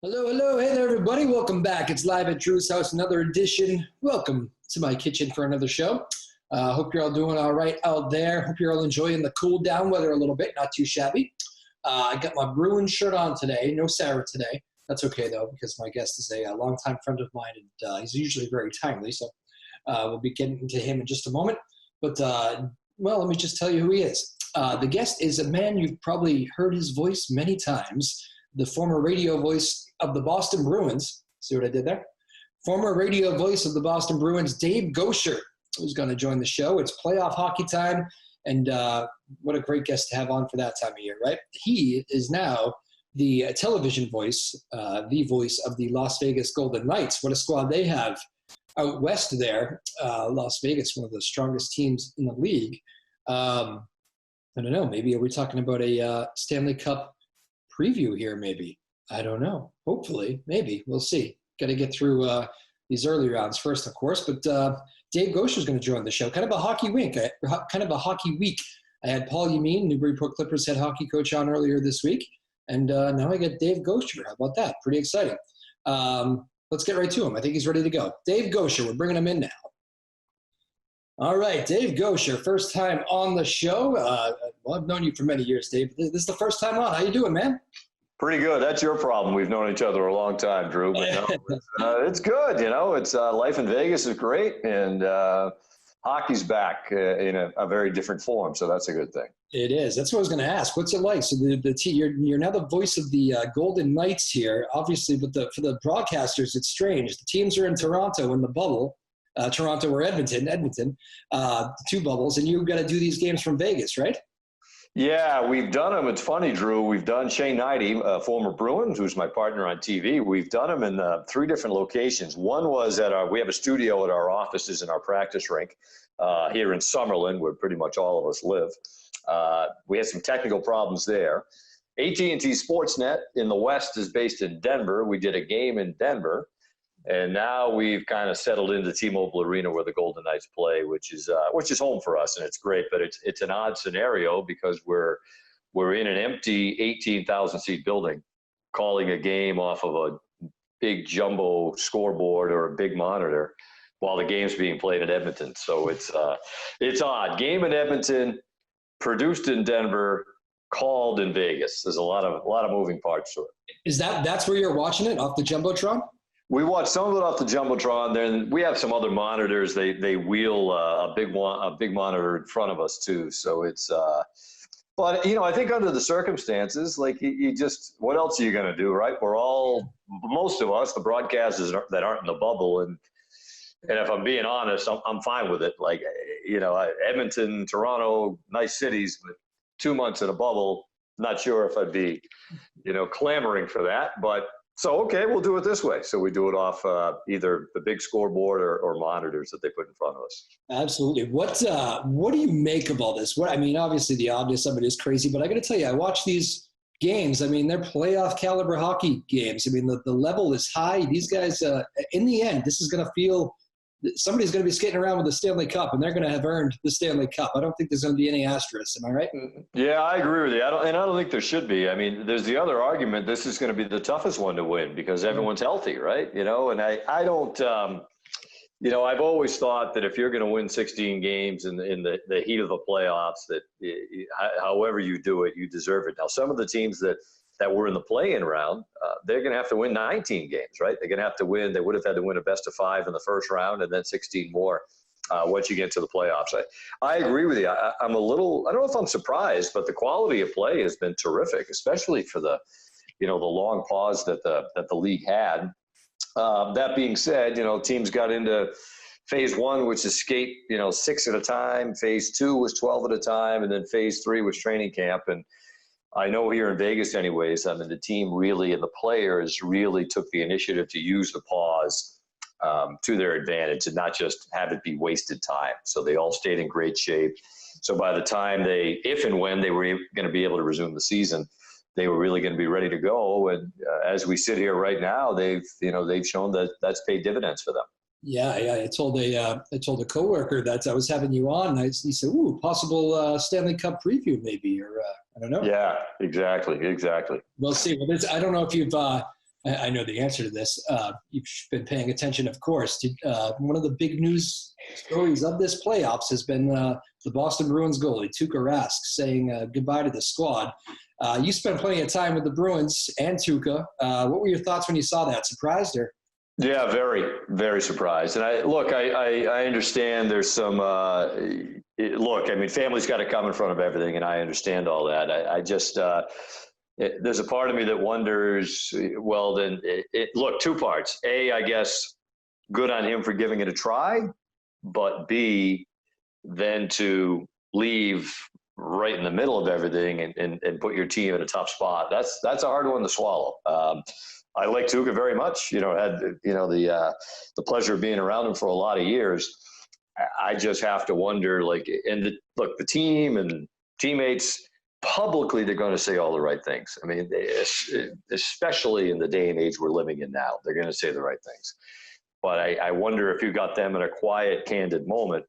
Hello, hello. Hey there, everybody. Welcome back. It's live at Drew's house, another edition. Welcome to my kitchen for another show. Hope you're all doing all right out there. Hope you're all enjoying the cool down weather a little bit. Not too shabby. I got my Bruins shirt on today. No Sarah today. That's okay, though, because my guest is a longtime friend of mine, and he's usually very timely. So we'll be getting to him in just a moment. But, let me just tell you who he is. The guest is a man you've probably heard his voice many times. The former radio voice of the Boston Bruins. See what I did there? Former radio voice of the Boston Bruins, Dave Goucher, who's going to join the show. It's playoff hockey time, and what a great guest to have on for that time of year, right? He is now the television voice, the voice of the Las Vegas Golden Knights. What a squad they have out west there. Las Vegas, one of the strongest teams in the league. I don't know. Maybe are we talking about a Stanley Cup preview here, maybe? I don't know. Hopefully, maybe. We'll see. Got to get through these early rounds first, of course. But Dave Goucher is going to join the show. Kind of a hockey week. I had Paul Yameen, Newburyport Clippers head hockey coach, on earlier this week. And now I got Dave Goucher. How about that? Pretty exciting. Let's get right to him. I think he's ready to go. Dave Goucher, we're bringing him in now. All right, Dave Goucher, first time on the show. I've known you for many years, Dave. This is the first time on. How you doing, man? Pretty good. That's your problem. We've known each other a long time, Drew. But no, it's good. You know, it's life in Vegas is great, and hockey's back in a very different form. So that's a good thing. It is. That's what I was going to ask. What's it like? So you're now the voice of the Golden Knights here, obviously. But for the broadcasters, it's strange. The teams are in Toronto in the bubble. Toronto or Edmonton, the two bubbles, and you've got to do these games from Vegas, right? Yeah, we've done them. It's funny, Drew. We've done Shane Knighty, former Bruin, who's my partner on TV. We've done them in three different locations. One was we have a studio at our offices in our practice rink here in Summerlin, where pretty much all of us live. We had some technical problems there. AT&T Sportsnet in the West is based in Denver. We did a game in Denver. And now we've kind of settled into T-Mobile Arena where the Golden Knights play, which is home for us, and it's great. But it's an odd scenario because we're in an empty 18,000 seat building, calling a game off of a big jumbo scoreboard or a big monitor, while the game's being played in Edmonton. So it's odd. Game in Edmonton, produced in Denver, called in Vegas. There's a lot of moving parts to it. That's where you're watching it, off the jumbotron? We watch some of it off the jumbotron. Then we have some other monitors. They wheel a big monitor in front of us too. So it's, but I think under the circumstances, like you just, what else are you going to do, right? Most of us, the broadcasters that aren't in the bubble, and if I'm being honest, I'm fine with it. Like Edmonton, Toronto, nice cities, but 2 months in a bubble, not sure if I'd be, clamoring for that, but. So, okay, we'll do it this way. So we do it off either the big scoreboard or monitors that they put in front of us. Absolutely. What do you make of all this? Obviously the obvious of it is crazy, but I got to tell you, I watch these games. They're playoff caliber hockey games. The level is high. These guys, in the end, this is going to feel somebody's going to be skating around with the Stanley Cup, and they're going to have earned the Stanley Cup. I don't think there's going to be any asterisks. Am I right? Yeah, I agree with you. I don't think there should be. There's the other argument. This is going to be the toughest one to win because everyone's healthy, right? And I don't. I've always thought that if you're going to win 16 games in the heat of the playoffs, that however you do it, you deserve it. Now, some of the teams that were in the play-in round, they're going to have to win 19 games, right? They're going to have to win. They would have had to win a best of 5 in the first round and then 16 more once you get to the playoffs. I agree with you. I'm a little, I don't know if I'm surprised, but the quality of play has been terrific, especially for the long pause that the league had. That being said, teams got into phase 1, which is skate, 6 at a time. Phase 2 was 12 at a time. And then phase 3 was training camp. And I know here in Vegas anyways, the team really and the players really took the initiative to use the pause to their advantage and not just have it be wasted time. So they all stayed in great shape. So by the time if and when they were going to be able to resume the season, they were really going to be ready to go. And as we sit here right now, they've shown that that's paid dividends for them. Yeah. I told a coworker that I was having you on, and he said, "Ooh, possible Stanley Cup preview, maybe," or I don't know. Yeah, exactly. We'll see. Well, I don't know if you've I know the answer to this. You've been paying attention, of course. One of the big news stories of this playoffs has been the Boston Bruins goalie, Tuukka Rask, saying goodbye to the squad. You spent plenty of time with the Bruins and Tuukka. What were your thoughts when you saw that? Surprised or? Yeah, very, very surprised. And I understand there's some, family's got to come in front of everything, and I understand all that. I just, there's a part of me that wonders, well, then, look, two parts. A, I guess, good on him for giving it a try, but B, then to leave right in the middle of everything and put your team in a tough spot. That's a hard one to swallow. I like Tuukka very much. Had the pleasure of being around him for a lot of years. I just have to wonder, the team and teammates publicly, they're going to say all the right things. I mean, especially in the day and age we're living in now, they're going to say the right things. But I wonder if you got them in a quiet, candid moment.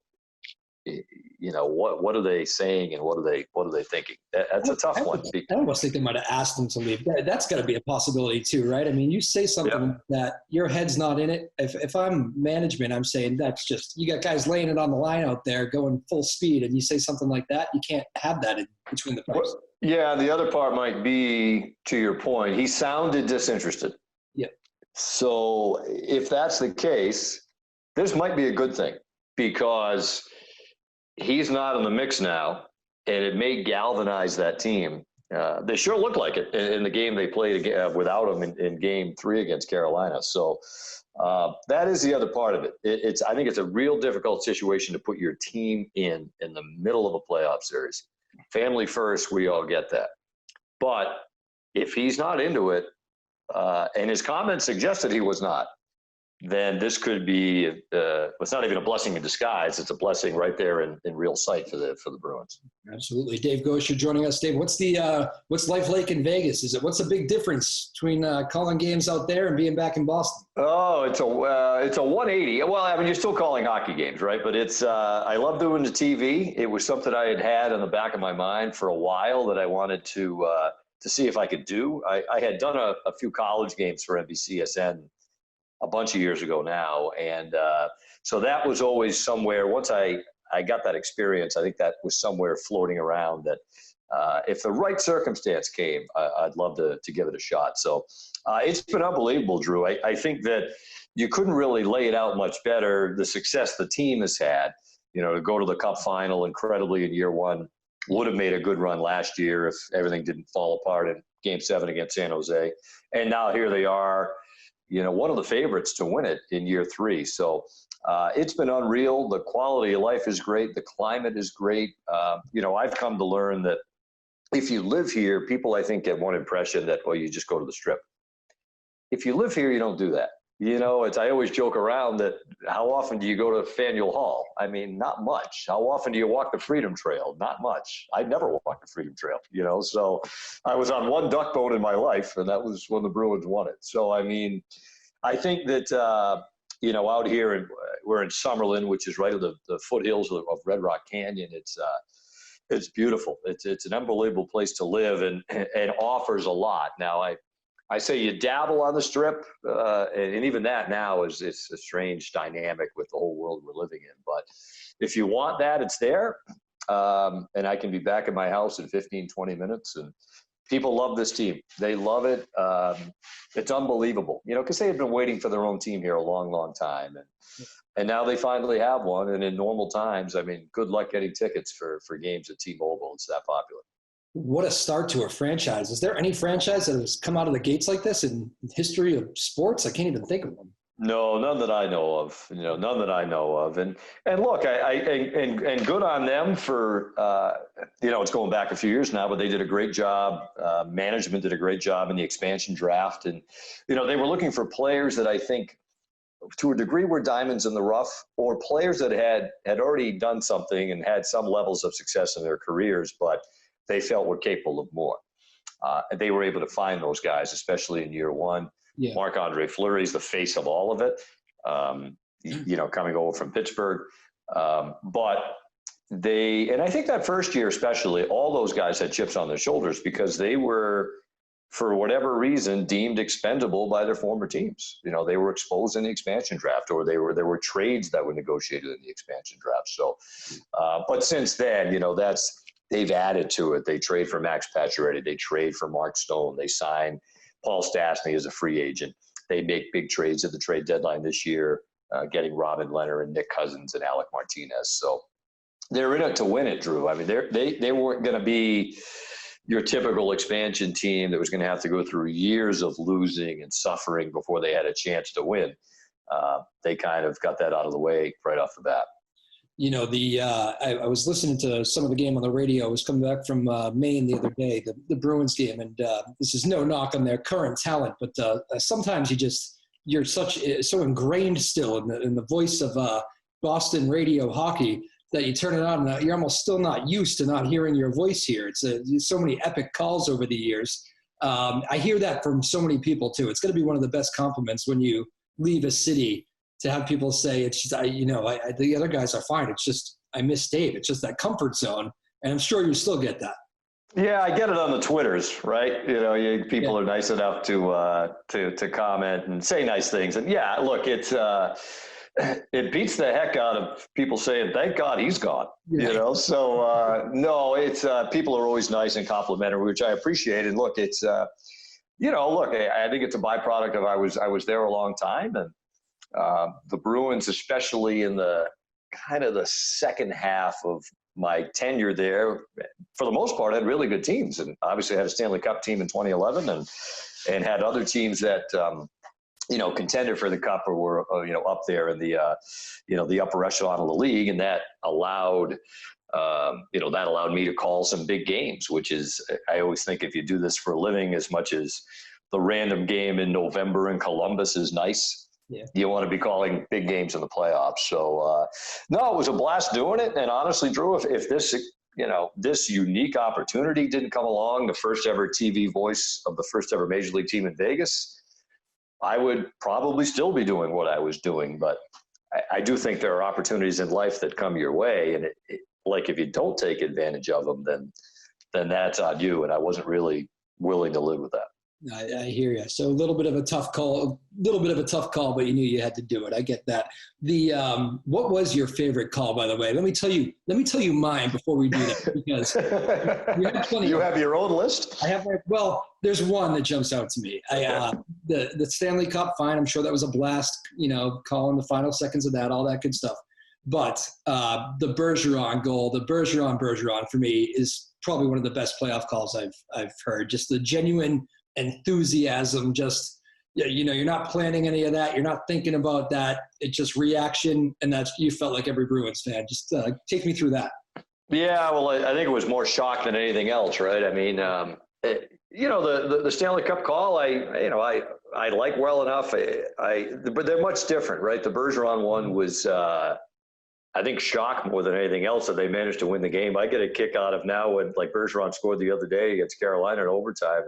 What are they saying and what are they thinking? That's a tough one. I almost think they might have asked them to leave. That's got to be a possibility too, right? I mean, you say something that your head's not in it. If I'm management, I'm saying that's just, you got guys laying it on the line out there going full speed, and you say something like that, you can't have that in between the pipes. Yeah, the other part might be, to your point, he sounded disinterested. Yeah. So if that's the case, this might be a good thing, because he's not in the mix now, and it may galvanize that team. They sure look like it in the game they played without him in Game 3 against Carolina. So that is the other part of it. I think it's a real difficult situation to put your team in the middle of a playoff series. Family first, we all get that. But if he's not into it, and his comments suggested he was not, then this could be, it's not even a blessing in disguise. It's a blessing right there in real sight for the Bruins. Absolutely. Dave Goucher joining us. Dave, what's life like in Vegas? What's the big difference between calling games out there and being back in Boston? Oh, it's a 180. Well, I mean, you're still calling hockey games, right? But I love doing the TV. It was something I had in the back of my mind for a while that I wanted to see if I could do. I had done a few college games for NBCSN a bunch of years ago now. And so that was always somewhere, once I got that experience, I think that was somewhere floating around that if the right circumstance came, I'd love to give it a shot. So it's been unbelievable, Drew. I think that you couldn't really lay it out much better. The success the team has had, to go to the Cup final incredibly in year one, would have made a good run last year if everything didn't fall apart in Game 7 against San Jose. And now here they are, one of the favorites to win it in year 3. So it's been unreal. The quality of life is great. The climate is great. I've come to learn that if you live here, people, I think, get one impression that, well, you just go to the Strip. If you live here, you don't do that. I always joke around that how often do you go to Faneuil Hall? I mean, not much. How often do you walk the Freedom Trail? Not much. I never walked the Freedom Trail, so I was on one duck boat in my life, and that was when the Bruins won it. So, I mean, I think that, out here, we're in Summerlin, which is right at the foothills of Red Rock Canyon. It's beautiful. It's an unbelievable place to live and offers a lot. Now, I say you dabble on the Strip, and even that now it's a strange dynamic with the whole world we're living in. But if you want that, it's there. And I can be back at my house in 15, 20 minutes. And people love this team. They love it. It's unbelievable, because they had been waiting for their own team here a long, long time. And now they finally have one. And in normal times, I mean, good luck getting tickets for games at T-Mobile. It's that popular. What a start to a franchise. Is there any franchise that has come out of the gates like this in the history of sports? I can't even think of one. No, none that I know of. None that I know of. And look, and good on them for it's going back a few years now, but they did a great job. Management did a great job in the expansion draft, and they were looking for players that I think, to a degree, were diamonds in the rough, or players that had already done something and had some levels of success in their careers, but they felt were capable of more. And they were able to find those guys, especially in year one. Yeah. Marc-Andre Fleury is the face of all of it, coming over from Pittsburgh. But and I think that first year especially, all those guys had chips on their shoulders because they were for whatever reason, deemed expendable by their former teams. You know, they were exposed in the expansion draft, or there were trades that were negotiated in the expansion draft. So, but since then, you know, they've added to it. They trade for Max Pacioretty. They trade for Mark Stone. They sign Paul Stastny as a free agent. They make big trades at the trade deadline this year, getting Robin Leonard and Nick Cousins and Alec Martinez. So they're in it to win it, Drew. I mean, they weren't going to be your typical expansion team that was going to have to go through years of losing and suffering before they had a chance to win. They kind of got that out of the way right off the bat. You know, I was listening to some of the game on the radio. I was coming back from Maine the other day, the Bruins game, and this is no knock on their current talent, but sometimes you're so ingrained still in the voice of Boston radio hockey that you turn it on and you're almost still not used to not hearing your voice here. It's so many epic calls over the years. I hear that from so many people too. It's going to be one of the best compliments when you leave a city to have people say, it's just, the other guys are fine. It's just, I miss Dave. It's just that comfort zone. And I'm sure you still get that. Yeah, I get it on the Twitters, right? You know, people are nice enough to comment and say nice things. And yeah, look, it beats the heck out of people saying, thank God he's gone, you know? So, no, it's, people are always nice and complimentary, which I appreciate. And look, it's, I think it's a byproduct of, I was there a long time, and the Bruins, especially in the kind of the second half of my tenure there, for the most part, had really good teams, and obviously had a Stanley Cup team in 2011 and had other teams that, contended for the cup or were, up there in the, the upper echelon of the league. And that allowed, me to call some big games, which is, I always think if you do this for a living, as much as the random game in November in Columbus is nice, you want to be calling big games in the playoffs. So, no, it was a blast doing it. And honestly, Drew, if this, this unique opportunity didn't come along, the first ever TV voice of the first ever Major League team in Vegas, I would probably still be doing what I was doing. But I do think there are opportunities in life that come your way. And if you don't take advantage of them, then that's on you. And I wasn't really willing to live with that. I hear you. So a little bit of a tough call, but you knew you had to do it. I get that. What was your favorite call, by the way? Let me tell you mine before we do that, because you have your own list. I have there's one that jumps out to me. The Stanley Cup, fine. I'm sure that was a blast, calling the final seconds of that, all that good stuff. But the Bergeron goal, the Bergeron for me is probably one of the best playoff calls I've heard. Just the genuine enthusiasm, just, you're not planning any of that. You're not thinking about that. It's just reaction. And you felt like every Bruins fan. Just take me through that. Yeah. Well, I think it was more shock than anything else. Right. I mean, the Stanley Cup call, I like well enough. But they're much different, right? The Bergeron one was, I think, shock more than anything else that they managed to win the game. I get a kick out of now when, like, Bergeron scored the other day against Carolina in overtime.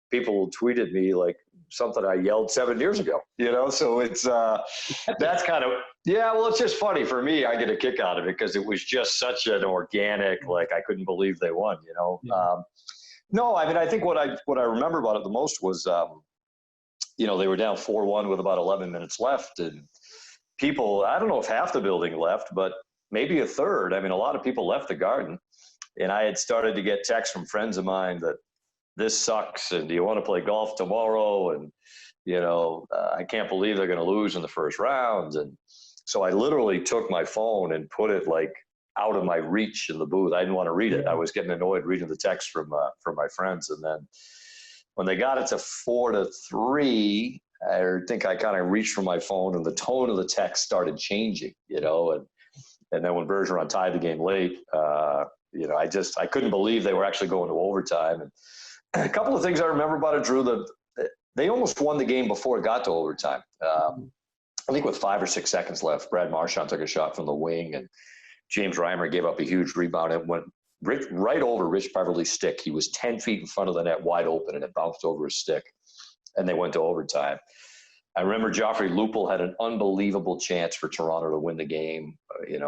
People tweeted me like something I yelled 7 years ago, so it's, that's kind of, it's just funny for me. I get a kick out of it because it was just such an organic, like, I couldn't believe they won, No, I mean, I think what I remember about it the most was, they were down 4-1 with about 11 minutes left, and people, I don't know if half the building left, but maybe a third. I mean, a lot of people left the Garden, and I had started to get texts from friends of mine that this sucks, and do you want to play golf tomorrow? And, I can't believe they're going to lose in the first round. And so I literally took my phone and put it like out of my reach in the booth. I didn't want to read it. I was getting annoyed reading the text from my friends. And then when they got it to 4-3, I think I kind of reached for my phone, and the tone of the text started changing, and then when Bergeron tied the game late, I couldn't believe they were actually going to overtime. And a couple of things I remember about it, Drew, they almost won the game before it got to overtime. I think with 5 or 6 seconds left, Brad Marchand took a shot from the wing, and James Reimer gave up a huge rebound. It went right over Rich Beverly's stick. He was 10 feet in front of the net, wide open, and it bounced over his stick, and they went to overtime. I remember Joffrey Lupul had an unbelievable chance for Toronto to win the game,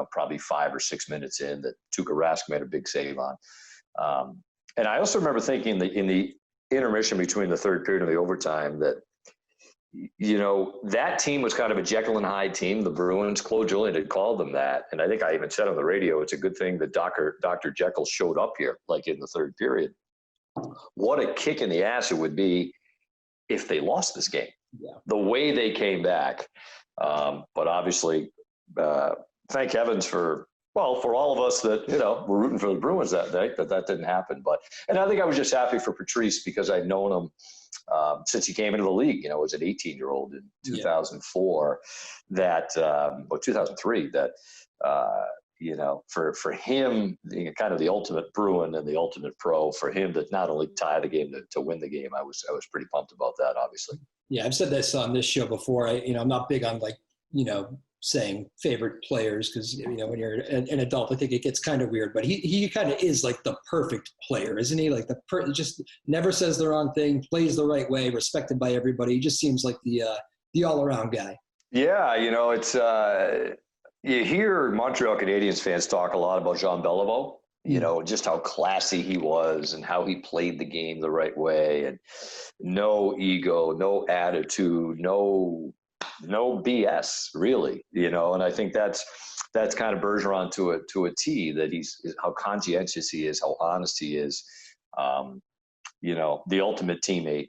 probably 5 or 6 minutes in, that Tuukka Rask made a big save on. And I also remember thinking that in intermission between the third period and the overtime that, that team was kind of a Jekyll and Hyde team, the Bruins. Claude Julien had called them that. And I think I even said on the radio, it's a good thing that Dr. Jekyll showed up here, like in the third period. What a kick in the ass it would be if they lost this game. Yeah. The way they came back. But obviously, thank heavens for all of us that, were rooting for the Bruins that night, that didn't happen. And I think I was just happy for Patrice because I'd known him since he came into the league, as an 18-year-old in 2004, or 2003, for him, kind of the ultimate Bruin and the ultimate pro, for him to not only tie the game, to win the game, I was pretty pumped about that, obviously. Yeah, I've said this on this show before. I'm not big on saying favorite players because when you're an adult, I think it gets kind of weird. But he kind of is like the perfect player, isn't he? Like just never says the wrong thing, plays the right way, respected by everybody. He just seems like the all-around guy. Yeah, it's you hear Montreal Canadiens fans talk a lot about Jean Beliveau. Just how classy he was and how he played the game the right way, and no ego, no attitude, no BS, really, and I think that's kind of Bergeron to a T, that he's how conscientious he is, how honest he is, the ultimate teammate,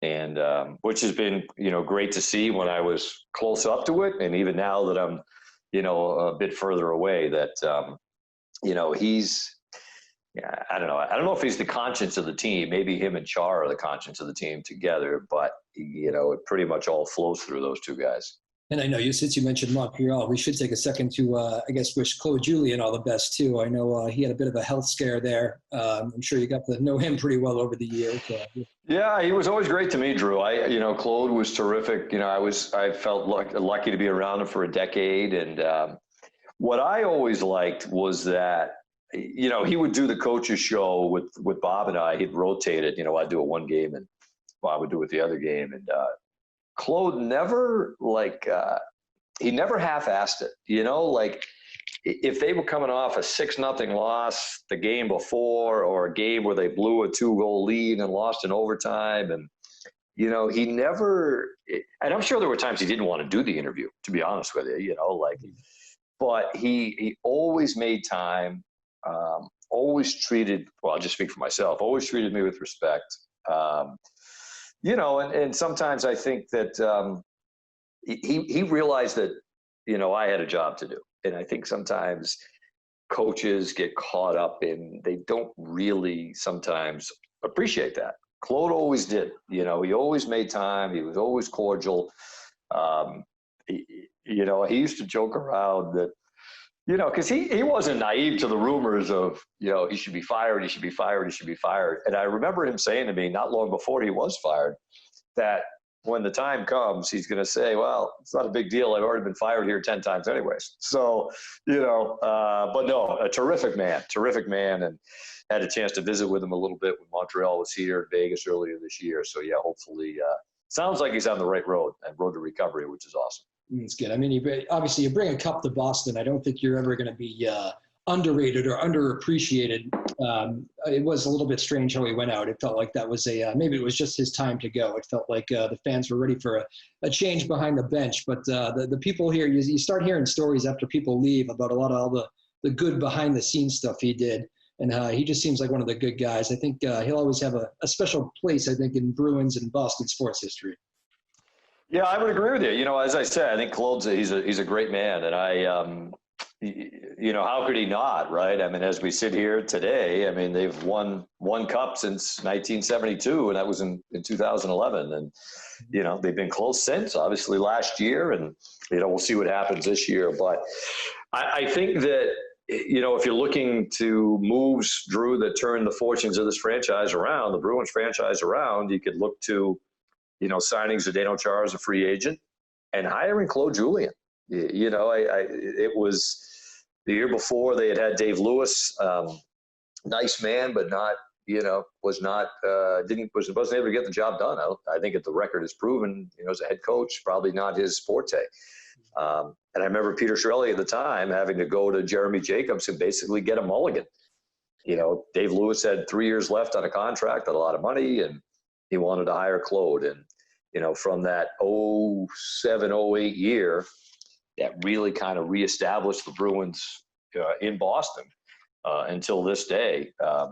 and which has been, great to see when I was close up to it. And even now that I'm, a bit further away, that, he's, I don't know. I don't know if he's the conscience of the team. Maybe him and Char are the conscience of the team together, but, it pretty much all flows through those two guys. And I know since you mentioned Montreal, we should take a second to, wish Claude Julien all the best too. I know he had a bit of a health scare there. I'm sure you got to know him pretty well over the years. Yeah, he was always great to me, Drew. Claude was terrific. I felt lucky to be around him for a decade. And what I always liked was that, he would do the coach's show with Bob and I. He'd rotate it. I'd do it one game and Bob would do it the other game. And Claude never he never half-assed it. If they were coming off a 6-0 loss the game before, or a game where they blew a 2-goal lead and lost in overtime, and he never. And I'm sure there were times he didn't want to do the interview, to be honest with you. But he always made time. Always treated, well, I'll just speak for myself, always treated me with respect. And sometimes I think that he realized that, I had a job to do. And I think sometimes coaches get caught up in, they don't really sometimes appreciate that. Claude always did. He always made time. He was always cordial. He used to joke around that, because he wasn't naive to the rumors of, he should be fired, he should be fired, he should be fired. And I remember him saying to me not long before he was fired that when the time comes, he's going to say, well, it's not a big deal. I've already been fired here 10 times anyways. So, but no, a terrific man, and had a chance to visit with him a little bit when Montreal was here in Vegas earlier this year. So, yeah, hopefully, sounds like he's on the right road to recovery, which is awesome. It's good. I mean, obviously you bring a cup to Boston. I don't think you're ever going to be underrated or underappreciated. It was a little bit strange how he went out. It felt like that was maybe it was just his time to go. It felt like the fans were ready for a change behind the bench. But the people here, you start hearing stories after people leave about a lot of all the good behind the scenes stuff he did. And he just seems like one of the good guys. I think he'll always have a special place, I think, in Bruins and Boston sports history. Yeah, I would agree with you. As I said, I think Claude's he's a great man, and I, how could he not, right? I mean, as we sit here today, I mean, they've won one cup since 1972, and that was in 2011, and they've been close since, obviously last year, and we'll see what happens this year. But I think that if you're looking to moves, Drew, that turn the fortunes of this franchise around, the Bruins franchise around, you could look to signing Zdeno Chara as a free agent and hiring Claude Julien. It was the year before they had Dave Lewis, nice man, but not, wasn't able to get the job done. I think the record is proven, as a head coach, probably not his forte. And I remember Peter Chiarelli at the time having to go to Jeremy Jacobs and basically get a mulligan. Dave Lewis had 3 years left on a contract, had a lot of money, and he wanted to hire Claude. And, from that 07, 08 year, that really kind of reestablished the Bruins in Boston until this day. But,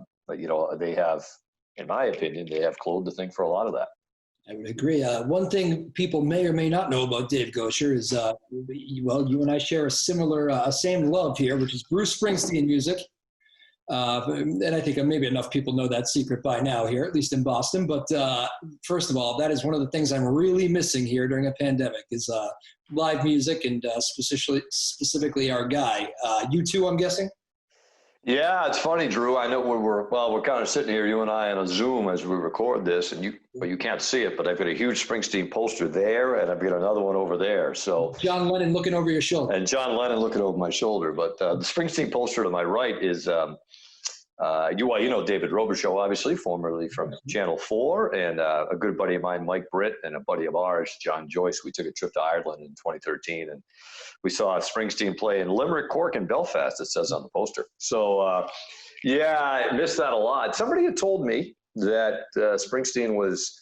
they have, in my opinion, they have Claude to thank for a lot of that. I would agree. One thing people may or may not know about Dave Goucher is, you and I share a similar, same love here, which is Bruce Springsteen music. And I think maybe enough people know that secret by now here, at least in Boston. But first of all, that is one of the things I'm really missing here during a pandemic is live music and specifically our guy. You too, I'm guessing? Yeah, it's funny, Drew. I know we're kind of sitting here, you and I, on a Zoom as we record this, and you can't see it, but I've got a huge Springsteen poster there, and I've got another one over there. So John Lennon looking over your shoulder. And John Lennon looking over my shoulder. But the Springsteen poster to my right is, David Robichaux, obviously, formerly from Channel 4, and a good buddy of mine, Mike Britt, and a buddy of ours, John Joyce. We took a trip to Ireland in 2013, and we saw Springsteen play in Limerick, Cork, and Belfast, it says on the poster. So, I missed that a lot. Somebody had told me that Springsteen was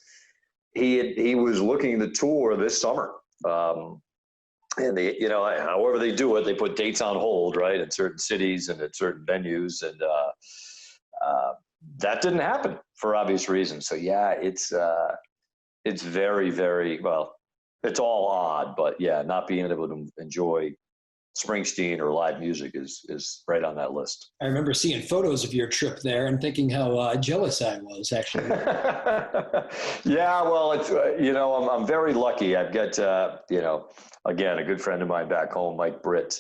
looking to tour this summer. And they, however they do it, they put dates on hold, right, in certain cities and at certain venues. And that didn't happen for obvious reasons. So, it's very, very, well, it's all odd, but not being able to enjoy Springsteen or live music is right on that list. I remember seeing photos of your trip there and thinking how jealous I was, actually. Well, it's, I'm very lucky. I've got, again, a good friend of mine back home, Mike Britt,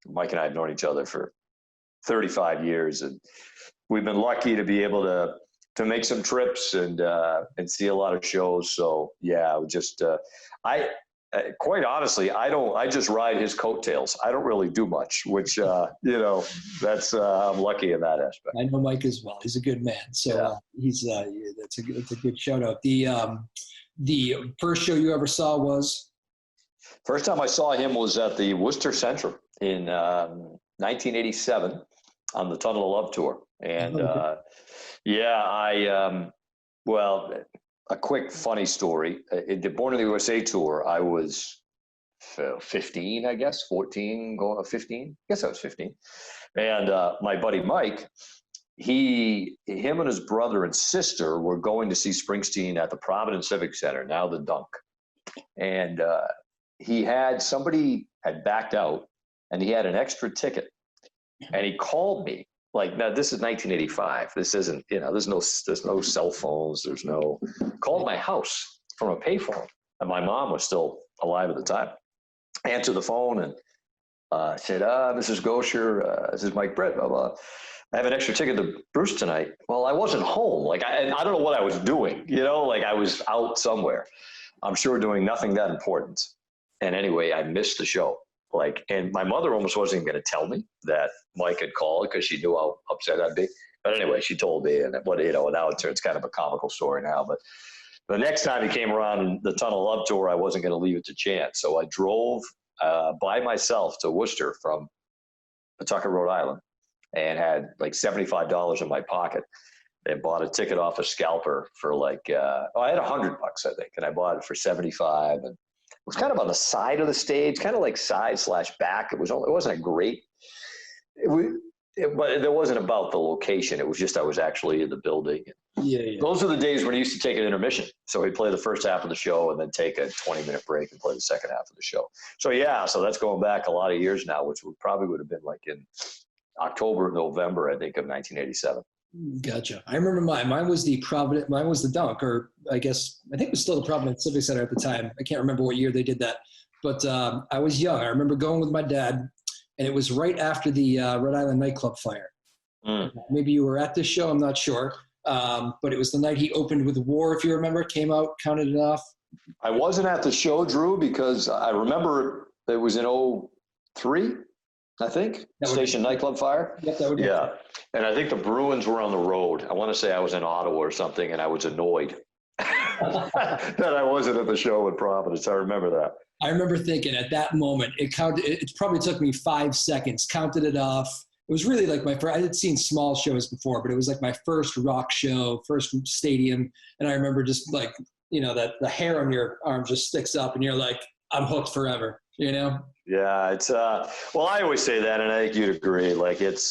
Mike and I have known each other for 35 years, and we've been lucky to be able to make some trips and see a lot of shows. So quite honestly, I just ride his coattails. I don't really do much, which, that's, I'm lucky in that aspect. I know Mike as well. He's a good man. So that's a good shout out. The first show you ever saw was? First time I saw him was at the Worcester Centrum in 1987 on the Tunnel of Love tour. And a quick funny story. In the Born in the USA tour, I was 15, I guess, 14, going to 15. I guess I was 15. And my buddy Mike, him and his brother and sister were going to see Springsteen at the Providence Civic Center, now the Dunk. And somebody had backed out, and he had an extra ticket. And he called me. Like, now this is 1985. This isn't, there's no cell phones. Called my house from a payphone. And my mom was still alive at the time. Answered the phone and said, Mrs. Goucher, this is Mike Britt, blah, blah. I have an extra ticket to Bruce tonight. Well, I wasn't home. Like, I don't know what I was doing, I was out somewhere. I'm sure doing nothing that important. And anyway, I missed the show. And my mother almost wasn't even going to tell me that Mike had called because she knew how upset I'd be. But anyway, she told me, and now it's kind of a comical story now. But the next time he came around the Tunnel of Love tour, I wasn't going to leave it to chance. So I drove by myself to Worcester from Pawtucket, Rhode Island, and had like $75 in my pocket, and bought a ticket off a scalper for I had $100, I think, and I bought it for 75. And it was kind of on the side of the stage, kind of like side/back. It wasn't a great, but it wasn't about the location. It was just I was actually in the building. Yeah. Those were the days when he used to take an intermission. So he'd play the first half of the show and then take a 20-minute break and play the second half of the show. So so that's going back a lot of years now, which would have been like in October, November, I think, of 1987. Gotcha. I remember mine was the Dunk, or I think it was still the Providence Civic Center at the time. I can't remember what year they did that, but I was young. I remember going with my dad, and it was right after the Rhode Island nightclub fire. Maybe you were at this show, I'm not sure, but it was the night he opened with War, if you remember, came out, counted it off. I wasn't at the show, Drew, because I remember it was in 2003, I think, Station Nightclub fire. Yep, that would be And I think the Bruins were on the road. I want to say I was in Ottawa or something, and I was annoyed that I wasn't at the show in Providence. I remember that. I remember thinking at that moment, it probably took me 5 seconds, counted it off, it was really like my first, I had seen small shows before, but it was like my first rock show, first stadium. And I remember just like, you know, that the hair on your arm just sticks up and you're like, I'm hooked forever, you know? Yeah, it's well, I always say that, and I think you'd agree. Like, if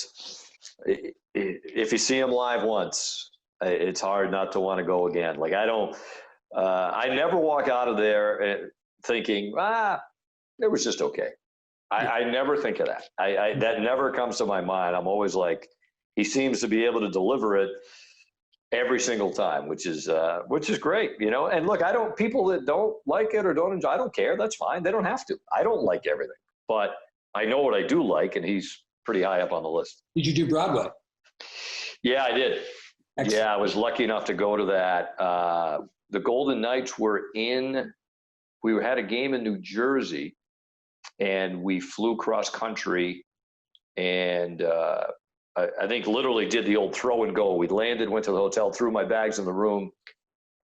you see them live once, it's hard not to want to go again. Like, I never walk out of there thinking, it was just okay. I never think of that. That never comes to my mind. I'm always like, he seems to be able to deliver it every single time, which is great, you know. And look, people that don't like it or don't enjoy, I don't care. That's fine. They don't have to. I don't like everything, but I know what I do like, and he's pretty high up on the list. Did you do Broadway? Yeah, I did. Excellent. Yeah, I was lucky enough to go to that. The Golden Knights we had a game in New Jersey, and we flew cross country, and I think literally did the old throw and go. We landed, went to the hotel, threw my bags in the room,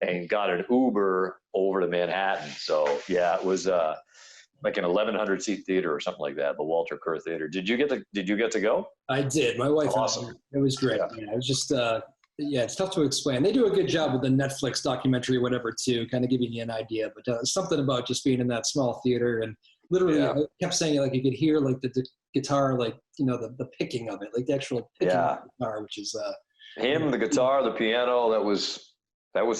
and got an Uber over to Manhattan. So yeah, it was like an 1,100 seat theater or something like that, the Walter Kerr Theater. Did you get to go? I did. My wife. Awesome. It was great. Yeah, it was just it's tough to explain. They do a good job with the Netflix documentary or whatever too, kind of giving you an idea. But something about just being in that small theater and literally, I kept saying it, like you could hear like the guitar, like, you know, the picking of it, like the actual picking of the guitar, which is him, the guitar, the piano. That was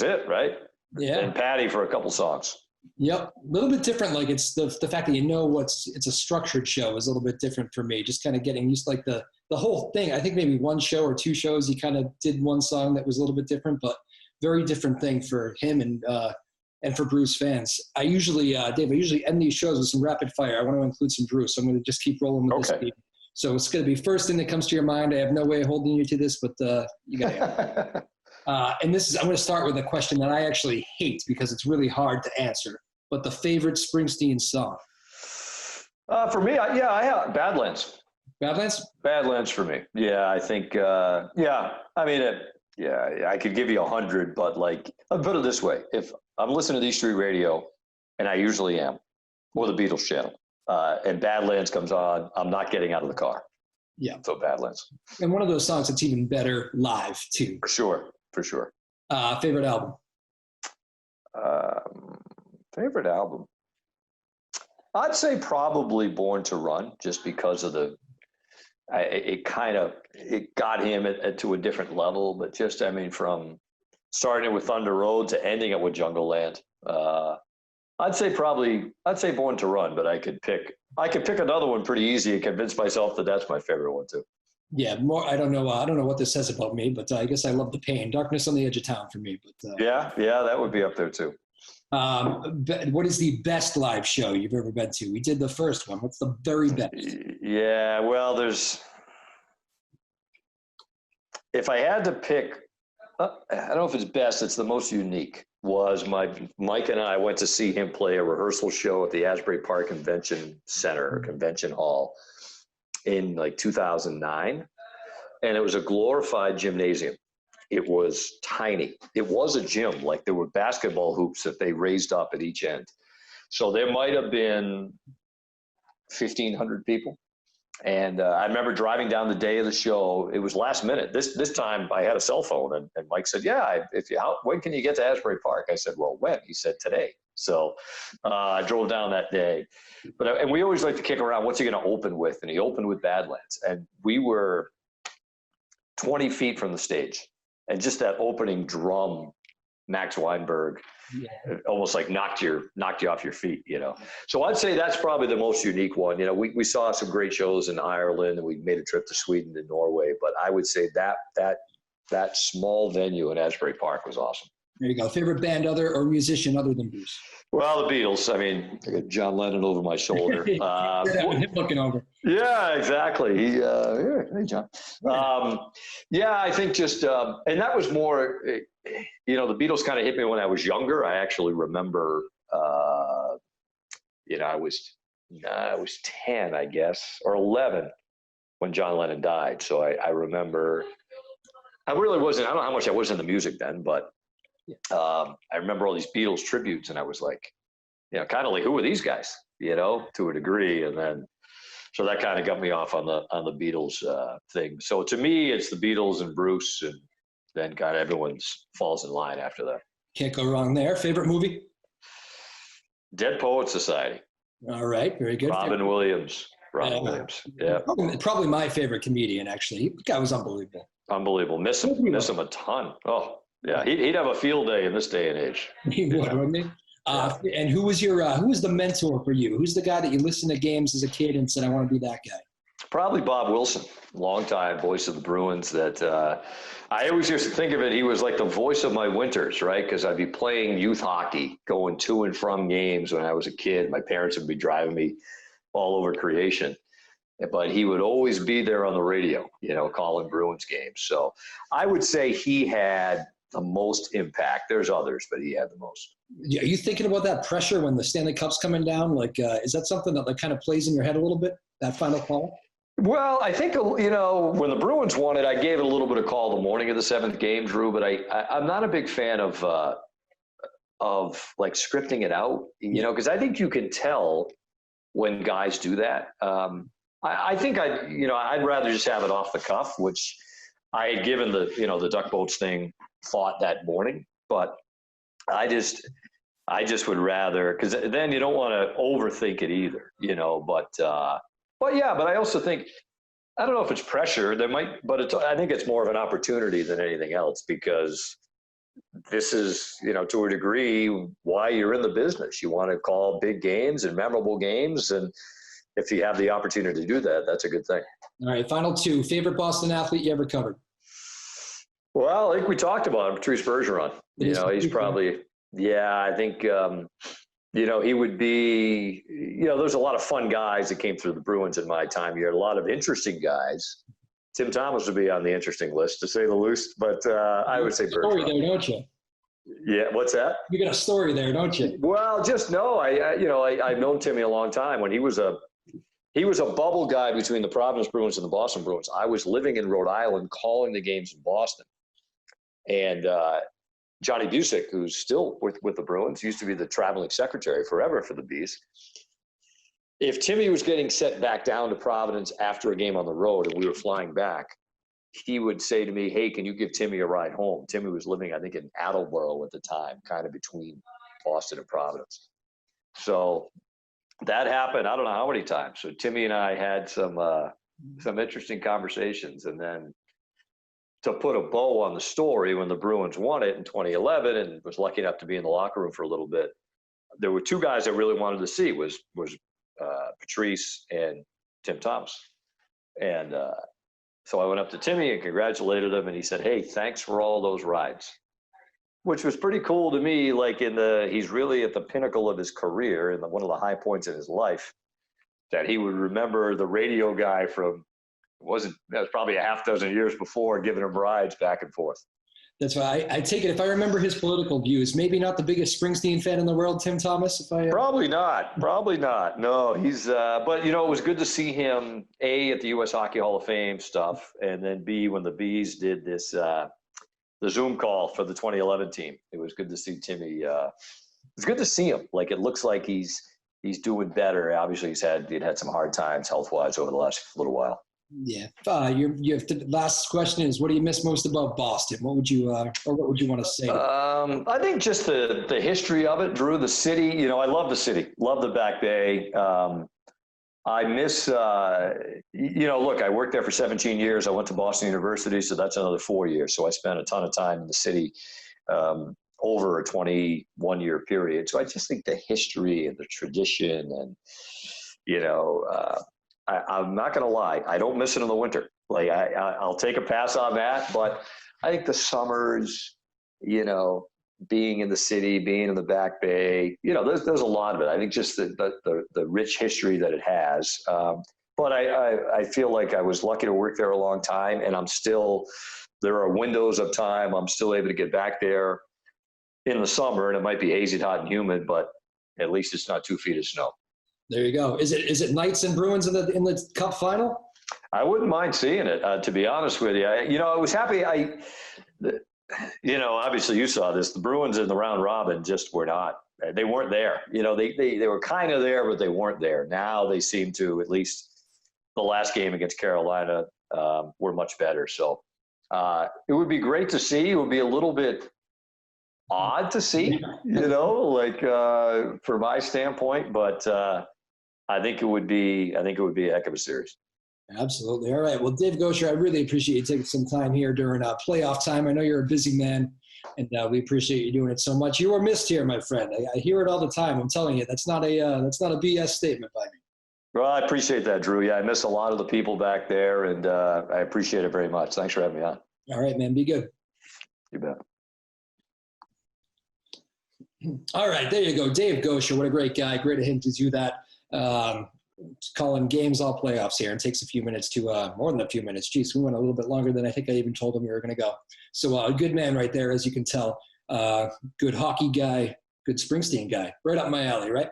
it, right? Yeah. And Patty for a couple songs. Yep, a little bit different. Like it's the fact that it's a structured show is a little bit different for me. Just kind of getting used to like the whole thing. I think maybe one show or two shows he kind of did one song that was a little bit different, but very different thing for him and for Bruce fans. I usually, Dave, end these shows with some rapid fire. I want to include some Bruce, so I'm going to just keep rolling with this. So it's going to be first thing that comes to your mind. I have no way of holding you to this, but you got it. And I'm going to start with a question that I actually hate because it's really hard to answer. But the favorite Springsteen song? For me, I have Badlands. Badlands? Badlands for me. Yeah, I think. I mean, I could give you 100, but like, I'll put it this way: if I'm listening to East Street Radio, and I usually am, or the Beatles channel, and Badlands comes on, I'm not getting out of the car. Yeah. So Badlands. And one of those songs that's even better live too. For sure. Favorite album? Favorite album? I'd say probably Born to Run, just because of it got him to a different level. But just, I mean, from starting it with Thunder Road to ending it with Jungle Land. I'd say Born to Run, but I could pick another one pretty easy and convince myself that that's my favorite one too. Yeah, more. I don't know what this says about me, but I guess I love the pain. Darkness on the Edge of Town for me. But yeah, that would be up there too. What is the best live show you've ever been to? We did the first one. What's the very best? Yeah, well, if I had to pick, I don't know if it's best, it's the most unique, was Mike and I went to see him play a rehearsal show at the Asbury Park Convention Center, Convention Hall, in like 2009. And it was a glorified gymnasium. It was tiny. It was a gym. Like, there were basketball hoops that they raised up at each end. So there might have been 1,500 people. And I remember driving down the day of the show. It was last minute. This time I had a cell phone, and Mike said, "Yeah, when can you get to Asbury Park?" I said, "Well, when?" He said, "Today." So I drove down that day. And we always like to kick around, what's he going to open with? And he opened with Badlands. And we were 20 feet from the stage. And just that opening drum, Max Weinberg, almost like knocked you off your feet, you know. So I'd say that's probably the most unique one. You know, we saw some great shows in Ireland, and we made a trip to Sweden and Norway. But I would say that small venue in Asbury Park was awesome. There you go. Favorite band or musician other than Bruce? Well, the Beatles. I mean, I got John Lennon over my shoulder. Him looking over. Yeah, exactly. Hey, John. I think just, and that was more, the Beatles kind of hit me when I was younger. I actually remember, I was 10, I guess, or 11 when John Lennon died. So I remember, I don't know how much I was in the music then, but I remember all these Beatles tributes, and I was like, kind of like, who are these guys, to a degree. And then So that kind of got me off on the Beatles thing. So to me, it's the Beatles and Bruce, and then kind of everyone falls in line after that. Can't go wrong there. Favorite movie? Dead Poets Society. All right, very good. Robin Williams. Yeah. Probably my favorite comedian, actually. The guy was unbelievable. Unbelievable. Miss him a ton. Oh, yeah. He'd have a field day in this day and age. He would, wouldn't he? And who was the mentor for you? Who's the guy that you listened to games as a kid and said, I want to be that guy? Probably Bob Wilson, longtime voice of the Bruins. That I always used to think of it. He was like the voice of my winters, right? Because I'd be playing youth hockey, going to and from games when I was a kid. My parents would be driving me all over creation, but he would always be there on the radio, calling Bruins games. So I would say he had the most impact. There's others, but he had the most. Yeah, are you thinking about that pressure when the Stanley Cup's coming down? Like, is that something that kind of plays in your head a little bit, that final call? Well, I think, when the Bruins won it, I gave it a little bit of call the morning of the seventh game, Drew, but I'm not a big fan of like scripting it out, because I think you can tell when guys do that. I think I'd rather just have it off the cuff, which I had given the duck boats thing thought that morning, but I just would rather, because then you don't want to overthink it either, but I also think, I don't know if it's pressure, I think it's more of an opportunity than anything else, because this is, to a degree, why you're in the business. You want to call big games and memorable games, and if you have the opportunity to do that, that's a good thing. All right, final two. Favorite Boston athlete you ever covered? Well, I think we talked about him, Patrice Bergeron. He's probably, I think, he would be, there's a lot of fun guys that came through the Bruins in my time. You had a lot of interesting guys. Tim Thomas would be on the interesting list, to say the least, but I would say Bergeron. Story there, don't you? Yeah, what's that? You got a story there, don't you? Well, just no. I've known Timmy a long time. When he was a bubble guy between the Providence Bruins and the Boston Bruins. I was living in Rhode Island, calling the games in Boston, and Johnny Busick, who's still with the Bruins, used to be the traveling secretary forever for the Bees. If Timmy was getting sent back down to Providence after a game on the road and we were flying back, he would say to me, hey, can you give Timmy a ride home? Timmy was living, I think, in Attleboro at the time, kind of between Boston and Providence. So that happened, I don't know how many times. So Timmy and I had some interesting conversations. And then to put a bow on the story, when the Bruins won it in 2011 and was lucky enough to be in the locker room for a little bit, there were two guys I really wanted to see, was Patrice and Tim Thomas. And so I went up to Timmy and congratulated him, and he said, hey, thanks for all those rides, which was pretty cool to me. Like he's really at the pinnacle of his career and one of the high points in his life, that he would remember the radio guy from, that was probably a half dozen years before, giving him rides back and forth. That's why I take it, if I remember his political views, maybe not the biggest Springsteen fan in the world, Tim Thomas. Probably not. No, he's. But it was good to see him A, at the U.S. Hockey Hall of Fame stuff, and then B, when the Bees did this the Zoom call for the 2011 team. It was good to see Timmy. It's good to see him. Like, it looks like he's doing better. Obviously, he'd had some hard times health-wise over the last little while. Yeah. You have to, last question is, what do you miss most about Boston? What would you want to say? I think just the history of it, Drew, the city. I love the city, love the Back Bay. I miss, look, I worked there for 17 years. I went to Boston University, so that's another 4 years. So I spent a ton of time in the city over a 21-year period. So I just think the history and the tradition and, I'm not going to lie, I don't miss it in the winter. Like, I'll take a pass on that, but I think the summers, being in the city, being in the Back Bay, there's a lot of it. I think just the rich history that it has. But I feel like I was lucky to work there a long time, and there are windows of time. I'm still able to get back there in the summer, and it might be hazy, hot, and humid, but at least it's not 2 feet of snow. There you go. Is it Knights and Bruins in the Cup final? I wouldn't mind seeing it, to be honest with you. I was happy. Obviously you saw this. The Bruins in the round robin just were not. They weren't there. They were kind of there, but they weren't there. Now they seem to at least the last game against Carolina were much better. So it would be great to see. It would be a little bit odd to see, like from my standpoint, but I think it would be a heck of a series. Absolutely. All right. Well, Dave Goucher, I really appreciate you taking some time here during playoff time. I know you're a busy man, and we appreciate you doing it so much. You are missed here, my friend. I hear it all the time. I'm telling you, that's not a BS statement by me. Well, I appreciate that, Drew. Yeah, I miss a lot of the people back there, and I appreciate it very much. Thanks for having me on. All right, man. Be good. You bet. All right, there you go. Dave Goucher, what a great guy. Great of him to do that. Calling games all playoffs here, and takes a few minutes to more than a few minutes. Geez, we went a little bit longer than I think I even told him we were going to go. So a good man right there, as you can tell. Good hockey guy, good Springsteen guy. Right up my alley, right?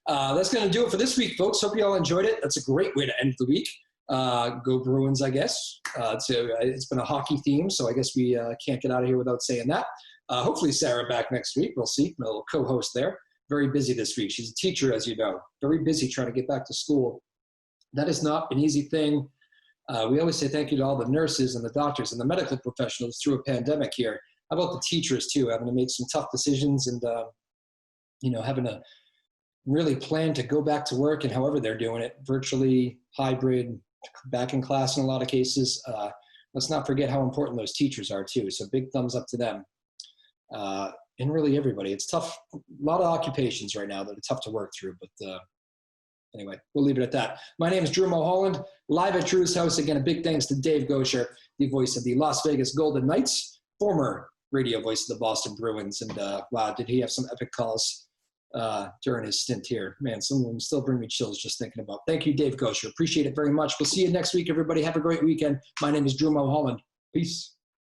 That's going to do it for this week, folks. Hope you all enjoyed it. That's a great way to end the week. Go Bruins, I guess. It's been a hockey theme, so I guess we can't get out of here without saying that. Hopefully Sarah back next week. We'll see. My little co-host there. Very busy this week. She's a teacher, as you know. Very busy trying to get back to school. That is not an easy thing. We always say thank you to all the nurses and the doctors and the medical professionals through a pandemic here. How about the teachers, too, having to make some tough decisions and, having to really plan to go back to work and however they're doing it, virtually, hybrid, back in class in a lot of cases. Let's not forget how important those teachers are, too. So big thumbs up to them. And really everybody. It's tough. A lot of occupations right now that are tough to work through. But anyway, we'll leave it at that. My name is Drew Moholland, live at Drew's house. Again, a big thanks to Dave Goucher, the voice of the Las Vegas Golden Knights, former radio voice of the Boston Bruins. And wow, did he have some epic calls during his stint here. Man, some of them still bring me chills just thinking about. Thank you, Dave Goucher. Appreciate it very much. We'll see you next week, everybody. Have a great weekend. My name is Drew Moholland. Peace.